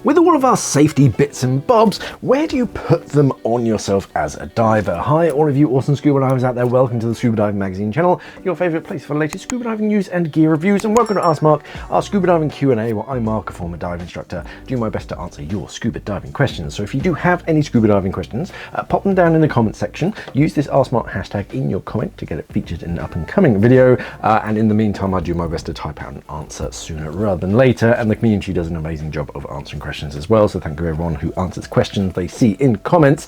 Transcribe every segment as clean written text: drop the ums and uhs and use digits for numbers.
With all of our safety bits and bobs, where do you put them on yourself as a diver? Hi, all of you awesome scuba divers out there, welcome to the Scuba Diver Magazine channel, your favourite place for the latest scuba diving news and gear reviews, and welcome to Ask Mark, our scuba diving Q&A, where I'm Mark, a former dive instructor, doing my best to answer your scuba diving questions. So if you do have any scuba diving questions, pop them down in the comment section, use this Ask Mark hashtag in your comment to get it featured in an up and coming video, and in the meantime I do my best to type out an answer sooner rather than later, and the community does an amazing job of answering questions as well, so thank you everyone who answers questions they see in comments.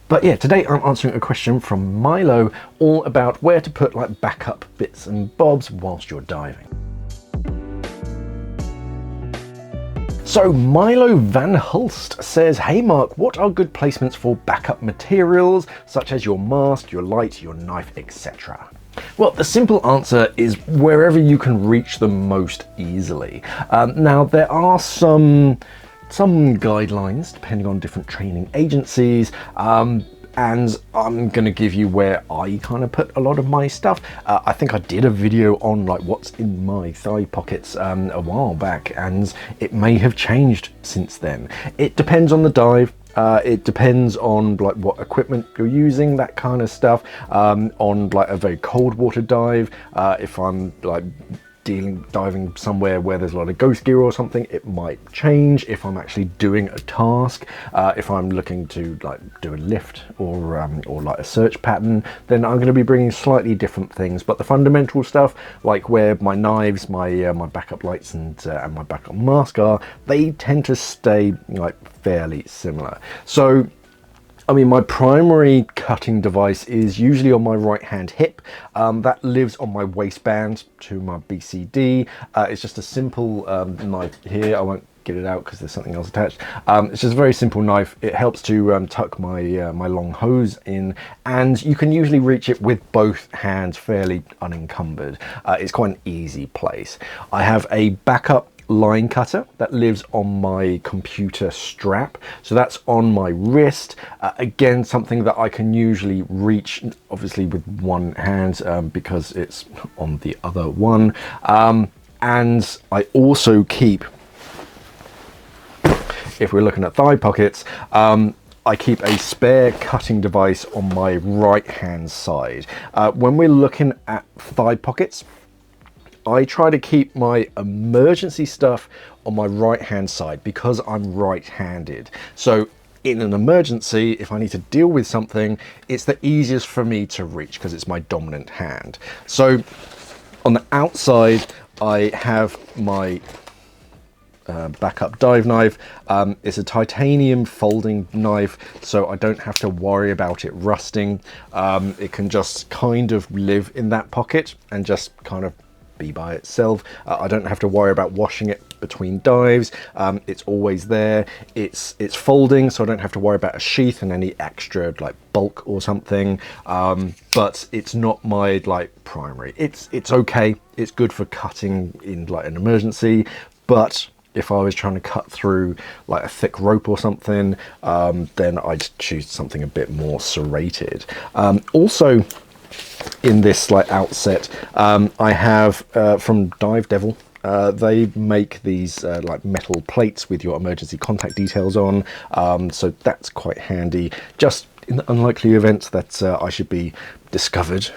But yeah, today I'm answering a question from Milo all about where to put like backup bits and bobs whilst you're diving. So Milo Van Hulst says, hey Mark, what are good placements for backup materials such as your mask, your light, your knife, etc.? Well, the simple answer is wherever you can reach them most easily. Now there are some guidelines depending on different training agencies, and I'm going to give you where I kind of put a lot of my stuff. I think I did a video on like what's in my thigh pockets a while back, and it may have changed since then. It depends on the dive. It depends on like what equipment you're using, that kind of stuff. On like a very cold water dive, if I'm like diving somewhere where there's a lot of ghost gear or something, it might change. If I'm actually doing a task, if I'm looking to like do a lift or like a search pattern, then I'm going to be bringing slightly different things. But the fundamental stuff, like where my knives, my backup lights and my backup mask are, they tend to stay like fairly similar. So I mean, my primary cutting device is usually on my right hand hip. That lives on my waistband to my BCD. It's just a simple knife here. I won't get it out because there's something else attached. It's just a very simple knife. It helps to tuck my my long hose in, and you can usually reach it with both hands fairly unencumbered. It's quite an easy place. I have a backup line cutter that lives on my computer strap, so that's on my wrist. Again, something that I can usually reach obviously with one hand because it's on the other one. And I also keep, if we're looking at thigh pockets, I keep a spare cutting device on my right hand side. When we're looking at thigh pockets, I try to keep my emergency stuff on my right hand side because I'm right-handed. So in an emergency, if I need to deal with something, it's the easiest for me to reach because it's my dominant hand. So on the outside, I have my backup dive knife. It's a titanium folding knife, so I don't have to worry about it rusting. It can just kind of live in that pocket and just kind of be by itself. I don't have to worry about washing it between dives. It's always there. It's folding, so I don't have to worry about a sheath and any extra like bulk or something. But it's not my like primary. It's okay. It's good for cutting in like an emergency, but if I was trying to cut through like a thick rope or something, then I'd choose something a bit more serrated. Also, in this like outset, I have from Dive Devil. They make these like metal plates with your emergency contact details on, so that's quite handy. Just in the unlikely event that I should be discovered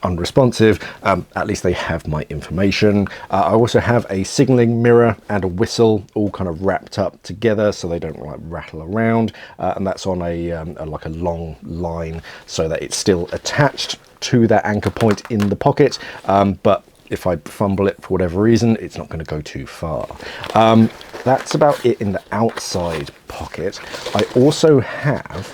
unresponsive, at least they have my information. I also have a signaling mirror and a whistle all kind of wrapped up together so they don't like rattle around, and that's on a like a long line so that it's still attached to that anchor point in the pocket, but if I fumble it for whatever reason, it's not going to go too far. That's about it in the outside pocket. I also have,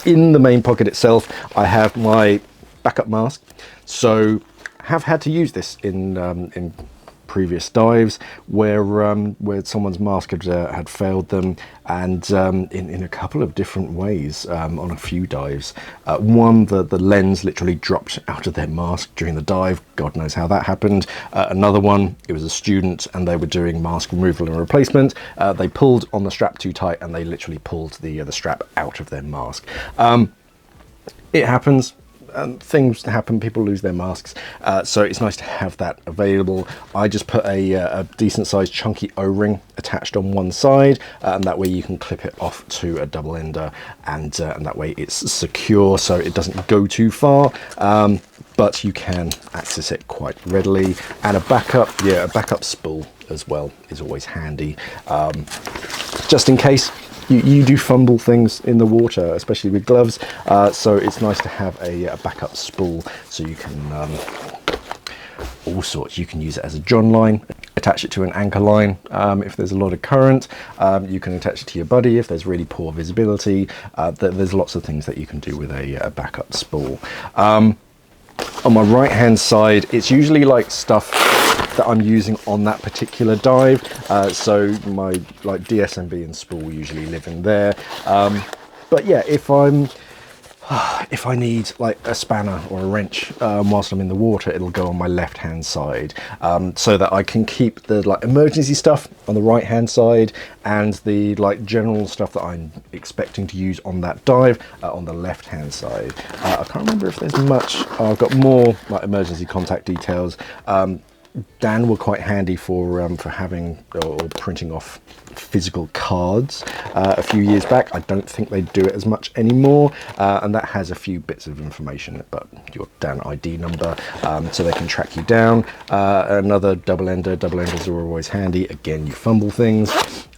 in the main pocket itself, I have my backup mask. So have had to use this in previous dives where someone's mask had failed them, and in a couple of different ways on a few dives. One, the lens literally dropped out of their mask during the dive. God knows how that happened. Another one, it was a student and they were doing mask removal and replacement. They pulled on the strap too tight and they literally pulled the strap out of their mask. It happens. things happen, people lose their masks, so it's nice to have that available. I just put a decent sized chunky O-ring attached on one side, and that way you can clip it off to a double ender, and that way it's secure so it doesn't go too far, but you can access it quite readily. And a backup spool as well is always handy, just in case you do fumble things in the water, especially with gloves, so it's nice to have a backup spool, so you can all sorts. You can use it as a john line, attach it to an anchor line if there's a lot of current. You can attach it to your buddy if there's really poor visibility. There's lots of things that you can do with a backup spool. On my right hand side, it's usually like stuff that I'm using on that particular dive, so my like DSMB and spool usually live in there, but yeah, if I need like a spanner or a wrench whilst I'm in the water, it'll go on my left hand side, so that I can keep the like emergency stuff on the right hand side and the like general stuff that I'm expecting to use on that dive on the left hand side. I can't remember if there's much. I've got more like emergency contact details. Dan were quite handy for having or printing off physical cards a few years back. I don't think they do it as much anymore, and that has a few bits of information, but your Dan ID number, so they can track you down. Another double ender. Double enders are always handy. Again, you fumble things.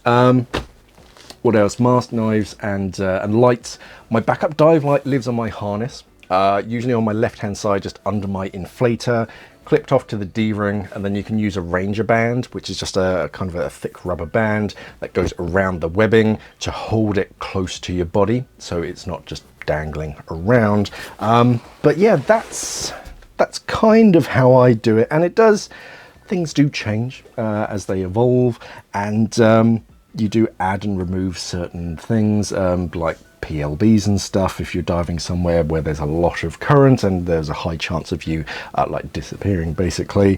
What else? Mask, knives, and lights. My backup dive light lives on my harness, usually on my left hand side, just under my inflator, clipped off to the D-ring, and then you can use a ranger band, which is just a kind of a thick rubber band that goes around the webbing to hold it close to your body, so it's not just dangling around. But yeah, that's kind of how I do it, and things do change as they evolve, and you do add and remove certain things, like PLBs and stuff if you're diving somewhere where there's a lot of current and there's a high chance of you like disappearing, basically,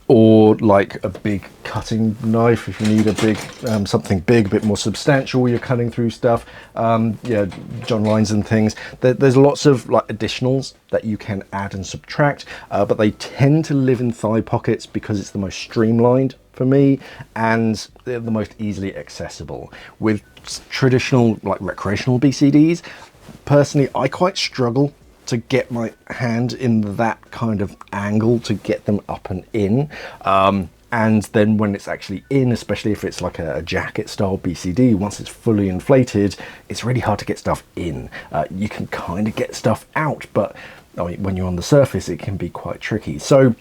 or like a big cutting knife if you need a big something big, a bit more substantial, you're cutting through stuff, yeah, john lines and things. There's lots of like additionals that you can add and subtract, but they tend to live in thigh pockets because it's the most streamlined for me, and they're the most easily accessible. With traditional like recreational BCDs, personally I quite struggle to get my hand in that kind of angle to get them up and in, and then when it's actually in, especially if it's like a jacket style BCD, once it's fully inflated, it's really hard to get stuff in. You can kind of get stuff out, but I mean, when you're on the surface it can be quite tricky. So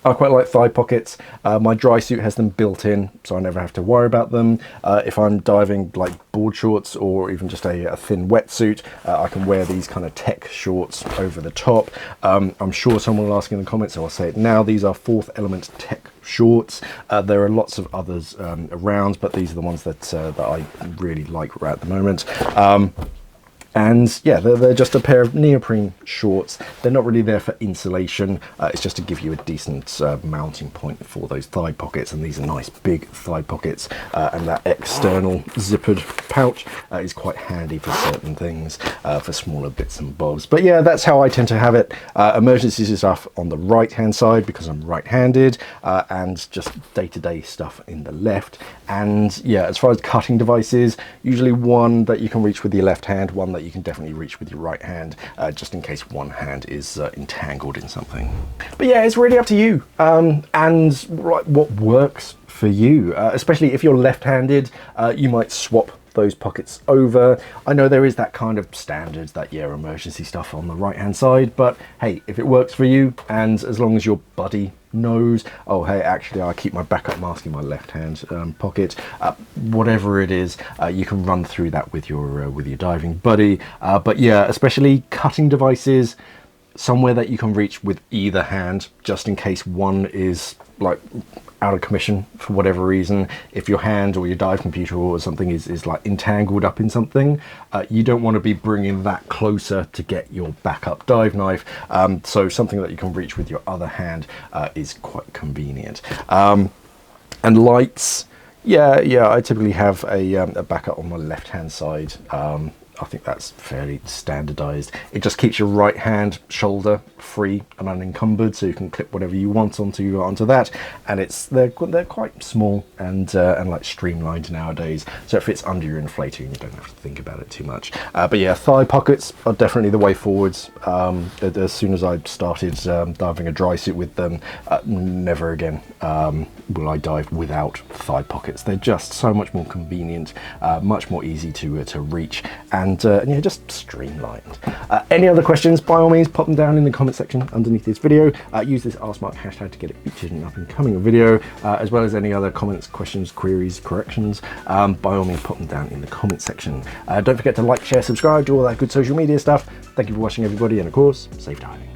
I quite like thigh pockets. My dry suit has them built in, so I never have to worry about them. If I'm diving like board shorts or even just a thin wetsuit, I can wear these kind of tech shorts over the top. I'm sure someone will ask in the comments, so I'll say it now. These are Fourth Element tech shorts. There are lots of others around, but these are the ones that I really like right at the moment. And yeah, they're just a pair of neoprene shorts. They're not really there for insulation. It's just to give you a decent mounting point for those thigh pockets. And these are nice big thigh pockets. And that external zippered pouch is quite handy for certain things, for smaller bits and bobs. But yeah, that's how I tend to have it. Emergency stuff on the right-hand side because I'm right-handed, and just day-to-day stuff in the left. And yeah, as far as cutting devices, usually one that you can reach with your left hand, one that you can definitely reach with your right hand, just in case one hand is entangled in something. But yeah, it's really up to you, and what works for you, especially if you're left-handed. You might swap those pockets over. I know there is that kind of standard that, yeah, emergency stuff on the right hand side, but hey, if it works for you, and as long as your buddy knows, oh hey, actually I keep my backup mask in my left hand pocket, whatever it is, you can run through that with your diving buddy. But yeah, especially cutting devices, somewhere that you can reach with either hand, just in case one is like out of commission for whatever reason. If your hand or your dive computer or something is like entangled up in something, you don't want to be bringing that closer to get your backup dive knife, so something that you can reach with your other hand is quite convenient. And lights, yeah, I typically have a backup on my left hand side. I think that's fairly standardized. It just keeps your right hand shoulder free and unencumbered, so you can clip whatever you want onto that. And they're quite small and like streamlined nowadays, so it fits under your inflator and you don't have to think about it too much. But yeah, thigh pockets are definitely the way forwards. As soon as I started diving a dry suit with them, never again will I dive without thigh pockets. They're just so much more convenient, much more easy to reach, and yeah, just streamlined. Any other questions, by all means pop them down in the comment section underneath this video. Use this @smart hashtag to get it featured in an up and coming video, as well as any other comments, questions, queries, corrections. By all means pop them down in the comment section. Don't forget to like, share, subscribe, do all that good social media stuff. Thank you for watching, everybody, and of course, safe diving.